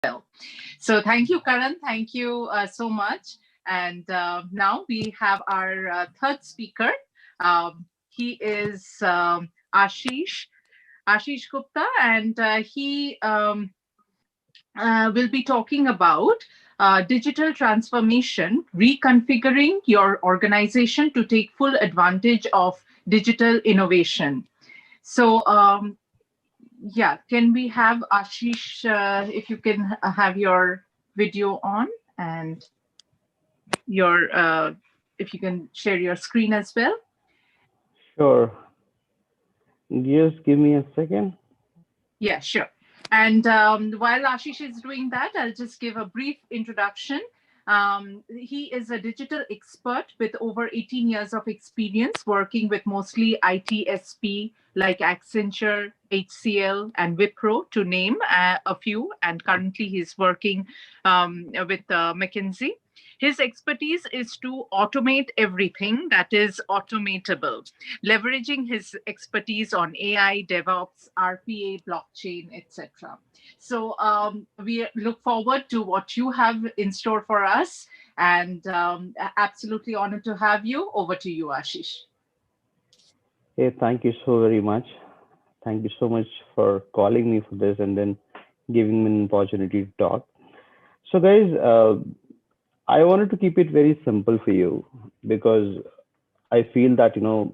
well. So thank you, Karan. Thank you so much. And now we have our third speaker. He is Ashish, Ashish Gupta, and he will be talking about digital transformation, reconfiguring your organization to take full advantage of digital innovation. So, yeah, can we have Ashish, if you can have your video on and your, if you can share your screen as well? Sure. Just give me a second. Yeah, sure. And while Ashish is doing that, I'll just give a brief introduction. He is a digital expert with over 18 years of experience working with mostly ITSP like Accenture, HCL, and Wipro, to name a few. And currently, he's working with McKinsey. His expertise is to automate everything that is automatable, leveraging his expertise on AI, DevOps, RPA, blockchain, etc. So we look forward to what you have in store for us, and absolutely honored to have you. Over to you, Ashish. Hey, thank you so very much. Thank you so much for calling me for this and then giving me an opportunity to talk. So, guys, I wanted to keep it very simple for you because I feel that, the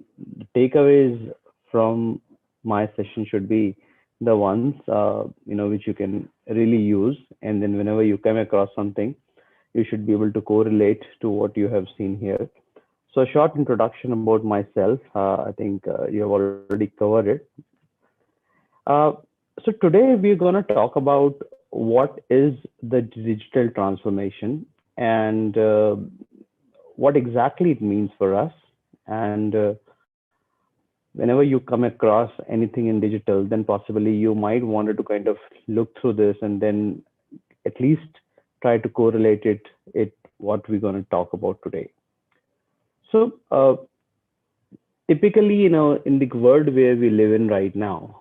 takeaways from my session should be the ones, which you can really use. And then whenever you come across something, you should be able to correlate to what you have seen here. So, a short introduction about myself. I think you have already covered it. Uh, so, today we're going to talk about what is the digital transformation and what exactly it means for us. And whenever you come across anything in digital, then possibly you might want to kind of look through this and then at least try to correlate it what we're going to talk about today. So, typically, in the world where we live in right now,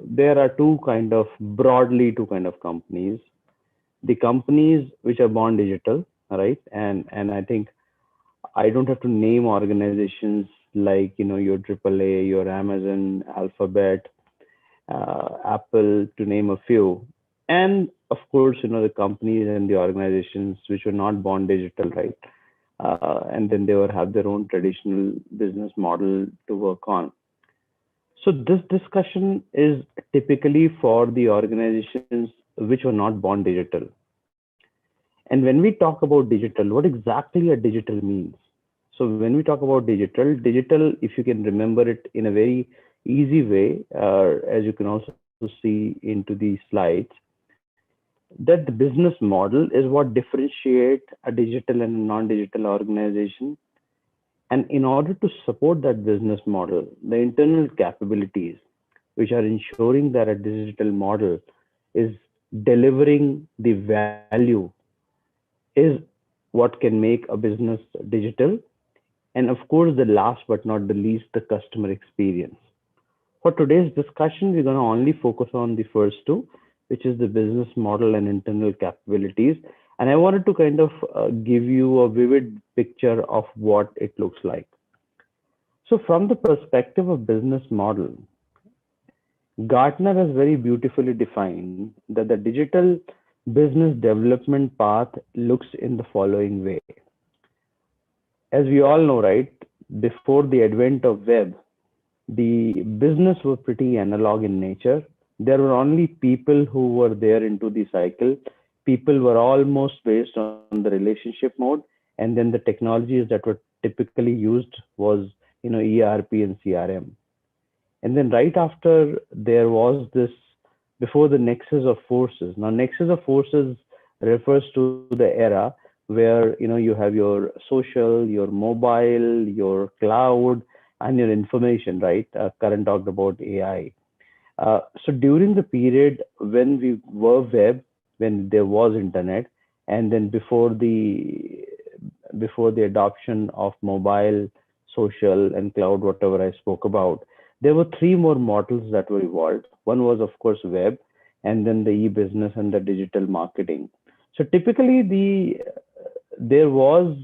there are two kind of companies. The companies which are born digital, right? And I think I don't have to name organizations like your AAA, your Amazon, Alphabet, Apple, to name a few. And of course, the companies and the organizations which were not born digital, right? And then they will have their own traditional business model to work on. So this discussion is typically for the organizations which were not born digital. And when we talk about digital, what exactly a digital means? So when we talk about digital, if you can remember it in a very easy way, as you can also see into the slides, that the business model is what differentiate a digital and a non-digital organization. And in order to support that business model, the internal capabilities which are ensuring that a digital model is delivering the value is what can make a business digital. And of course, the last but not the least, the customer experience. For today's discussion, we're going to only focus on the first two, which is the business model and internal capabilities. And I wanted to kind of give you a vivid picture of what it looks like. So, from the perspective of business model, Gartner has very beautifully defined that the digital business development path looks in the following way. As we all know, right, before the advent of web, the business were pretty analog in nature. There were only people who were there into the cycle. People were almost based on the relationship mode, and then the technologies that were typically used was ERP and CRM. And then right after there was this, before the nexus of forces. Now nexus of forces refers to the era where you have your social, your mobile, your cloud, and your information, right? Karan talked about AI. So during the period when we were web, when there was internet, and then before the adoption of mobile, social, and cloud, whatever I spoke about, there were three more models that were evolved. One was, of course, web, and then the e-business and the digital marketing. So typically there was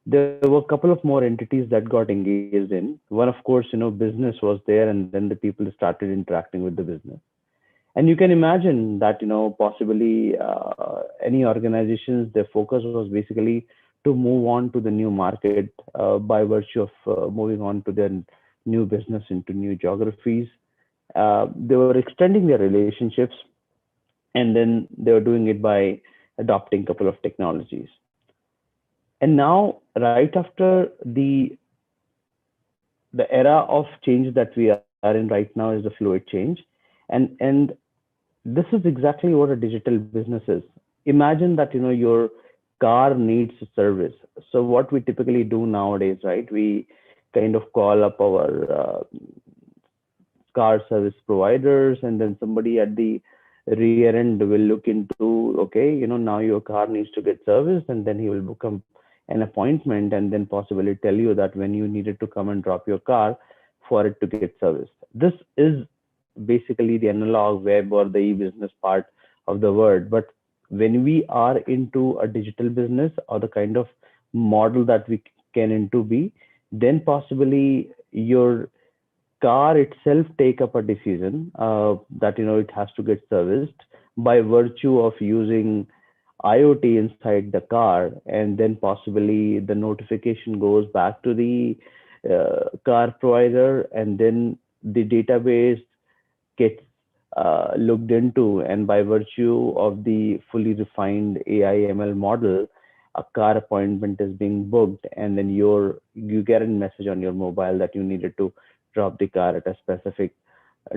there were a couple of more entities that got engaged in. One, of course, business was there, and then the people started interacting with the business. And you can imagine that, possibly any organizations, their focus was basically to move on to the new market by virtue of moving on to their new business into new geographies. They were extending their relationships, and then they were doing it by adopting a couple of technologies. And now, right after the era of change that we are in right now is the fluid change, and this is exactly what a digital business is. Imagine that your car needs a service. So what we typically do nowadays, right? We kind of call up our car service providers, and then somebody at the rear end will look into, okay, now your car needs to get serviced, and then he will book an appointment, and then possibly tell you that when you needed to come and drop your car for it to get serviced. This is basically the analog web or the e-business part of the word. But when we are into a digital business, or the kind of model that we can into be, then possibly your car itself take up a decision that it has to get serviced by virtue of using IoT inside the car, and then possibly the notification goes back to the car provider, and then the database gets looked into, and by virtue of the fully refined AI ML model, a car appointment is being booked, and then you get a message on your mobile that you needed to drop the car at a specific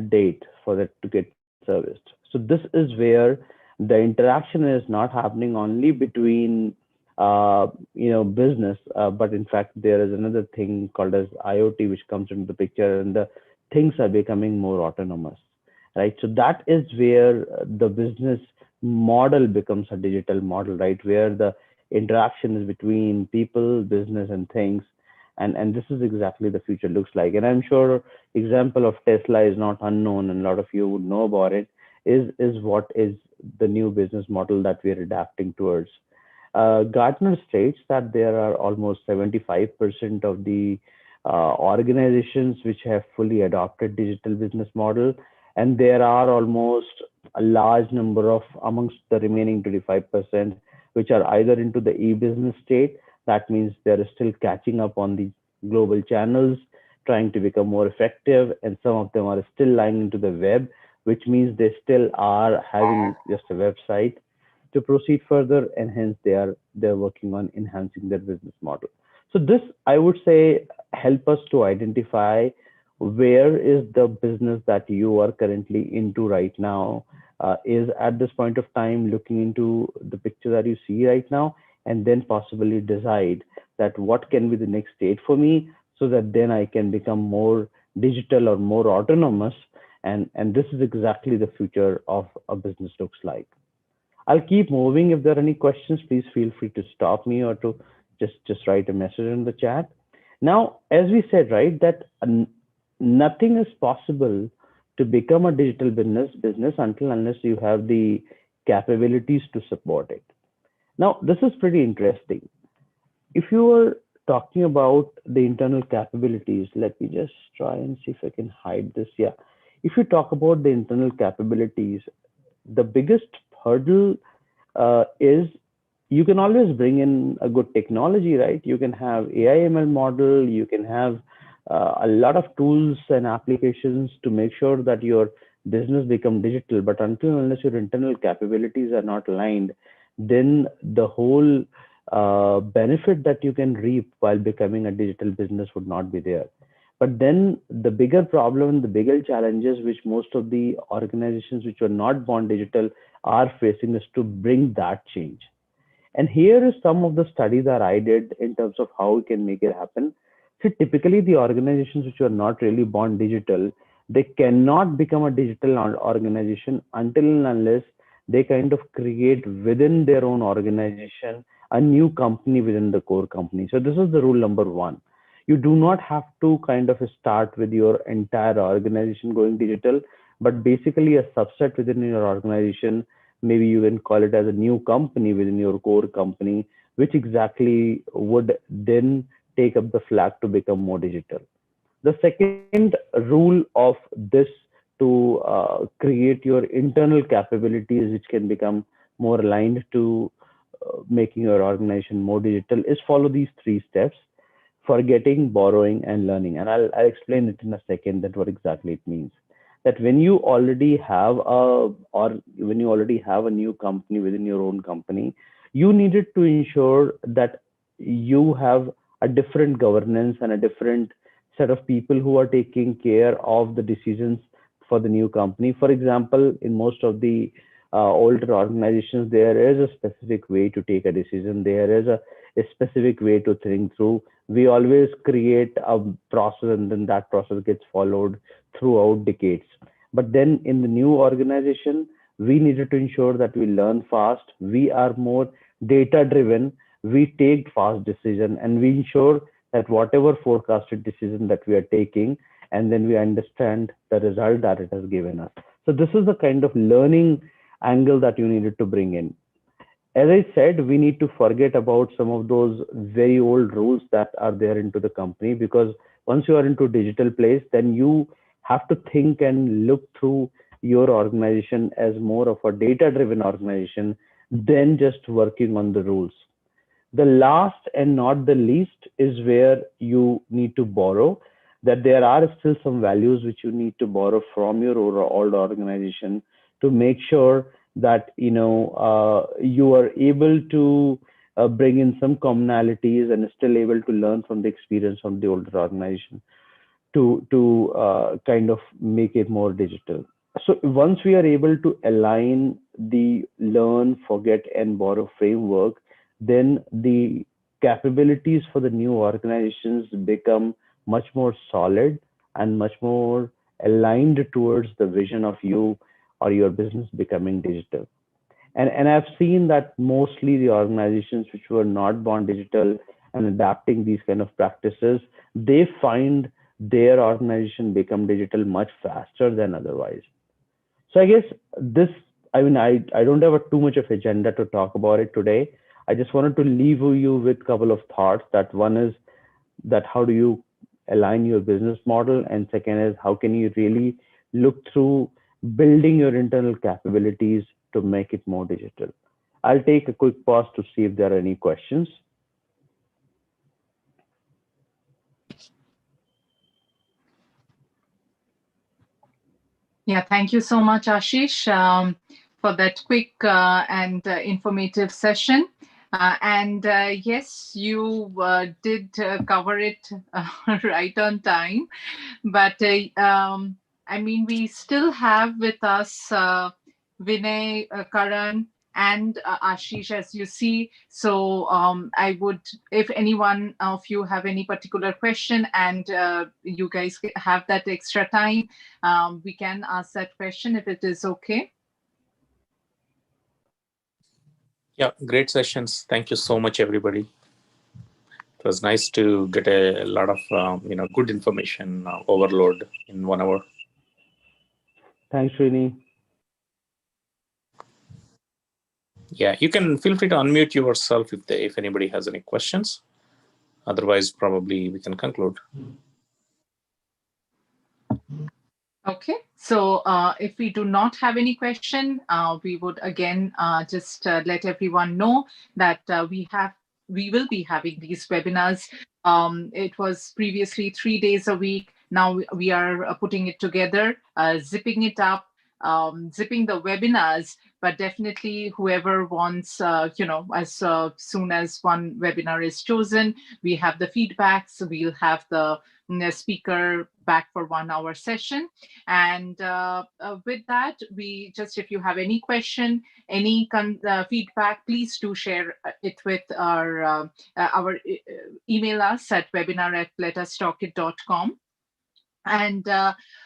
date for that to get serviced. So this is where the interaction is not happening only between business, but in fact there is another thing called as IoT which comes into the picture, and the things are becoming more autonomous, right? So that is where the business model becomes a digital model, right? Where the interaction is between people, business, and things. And this is exactly the future looks like. And I'm sure example of Tesla is not unknown, and a lot of you would know about it. Is what is the new business model that we're adapting towards. Gartner states that there are almost 75% of the organizations which have fully adopted digital business model, and there are almost a large number of amongst the remaining 25% which are either into the e-business state. That means they're still catching up on the global channels, trying to become more effective, and some of them are still lying into the web, which means they still are having just a website to proceed further, and hence they're working on enhancing their business model. So this, I would say, help us to identify where is the business that you are currently into right now, is at this point of time looking into the picture that you see right now, and then possibly decide that what can be the next state for me, so that then I can become more digital or more autonomous. And this is exactly the future of a business looks like. I'll keep moving. If there are any questions, please feel free to stop me, or to just write a message in the chat. Now, as we said, right, that nothing is possible to become a digital business until unless you have the capabilities to support it. Now, this is pretty interesting. If you were talking about the internal capabilities, let me just try and see if I can hide this. Yeah. If you talk about the internal capabilities, the biggest hurdle is you can always bring in a good technology, right? You can have AI ML model, you can have a lot of tools and applications to make sure that your business become digital. But until unless your internal capabilities are not aligned, then the whole benefit that you can reap while becoming a digital business would not be there. But then the bigger problem, the bigger challenges which most of the organizations which are not born digital are facing is to bring that change. And here is some of the study that I did in terms of how we can make it happen. So typically the organizations which are not really born digital, they cannot become a digital organization until and unless they kind of create within their own organization a new company within the core company. So this is the rule number one. You do not have to kind of start with your entire organization going digital, but basically a subset within your organization. Maybe you can call it as a new company within your core company, which exactly would then take up the flag to become more digital. The second rule of this to create your internal capabilities, which can become more aligned to making your organization more digital, is follow these three steps: forgetting, borrowing, and learning. And I'll explain it in a second that what exactly it means. That when you already have a new company within your own company, you needed to ensure that you have a different governance and a different set of people who are taking care of the decisions for the new company. For example, in most of the older organizations, there is a specific way to take a decision. There is a specific way to think through. We always create a process, and then that process gets followed throughout decades. But then in the new organization, we needed to ensure that we learn fast, we are more data driven, we take fast decision, and we ensure that whatever forecasted decision that we are taking, and then we understand the result that it has given us. So this is the kind of learning angle that you needed to bring in. As I said, we need to forget about some of those very old rules that are there into the company, because once you are into digital place, then you have to think and look through your organization as more of a data driven organization than just working on the rules. The last and not the least is where you need to borrow, that there are still some values which you need to borrow from your old organization to make sure that you are able to bring in some commonalities and still able to learn from the experience of the older organization to kind of make it more digital. So once we are able to align the learn, forget, and borrow framework, then the capabilities for the new organizations become much more solid and much more aligned towards the vision of you or your business becoming digital. And I've seen that mostly the organizations which were not born digital and adapting these kind of practices, they find their organization become digital much faster than otherwise. So I guess this, I mean, I don't have too much of agenda to talk about it today. I just wanted to leave you with a couple of thoughts. That one is that how do you align your business model, and second is how can you really look through building your internal capabilities to make it more digital. I'll take a quick pause to see if there are any questions. Yeah, thank you so much, Ashish, for that quick and informative session. And yes, you did cover it right on time. But I mean, we still have with us Vinay, Karan, and Ashish, as you see. So I would, if anyone of you have any particular question and you guys have that extra time, we can ask that question if it is okay. Yeah, great sessions. Thank you so much, everybody. It was nice to get a lot of good information overload in 1 hour. Thanks, Srini. Yeah, you can feel free to unmute yourself if anybody has any questions. Otherwise, probably we can conclude. Okay, so if we do not have any question, we would again just let everyone know that we will be having these webinars. It was previously 3 days a week. Now we are putting it together, zipping it up, zipping the webinars. But definitely, whoever wants, as soon as one webinar is chosen, we have the feedback. So we'll have the speaker back for 1 hour session. And with that, we just, if you have any question, any feedback, please do share it with our email us at webinar@letustalkit.com. And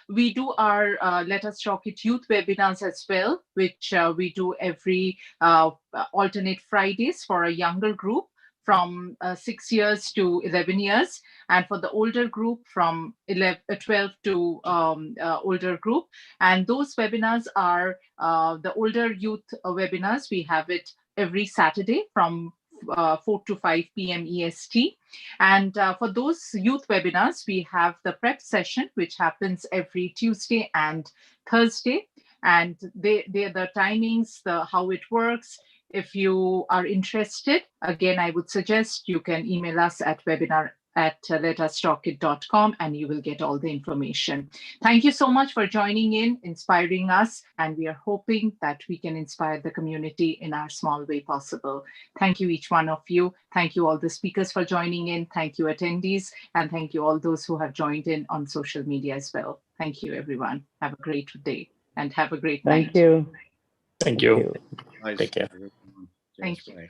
we do our Let Us Talk It youth webinars as well, which we do every alternate Fridays for a younger group from 6 years to 11 years, and for the older group from 12 to older group. And those webinars are the older youth webinars. We have it every Saturday from 4 to 5 p.m. EST. And for those youth webinars, we have the prep session, which happens every Tuesday and Thursday. And the timings, how it works. If you are interested, again, I would suggest you can email us at webinar@LetUsTalkIt.com, and you will get all the information. Thank you so much for joining in, inspiring us, and we are hoping that we can inspire the community in our small way possible. Thank you, each one of you. Thank you, all the speakers, for joining in. Thank you, attendees, and thank you, all those who have joined in on social media as well. Thank you, everyone. Have a great day and have a great night. Thank you. Thank you. Nice. Take care. Yes, Thank you. bye.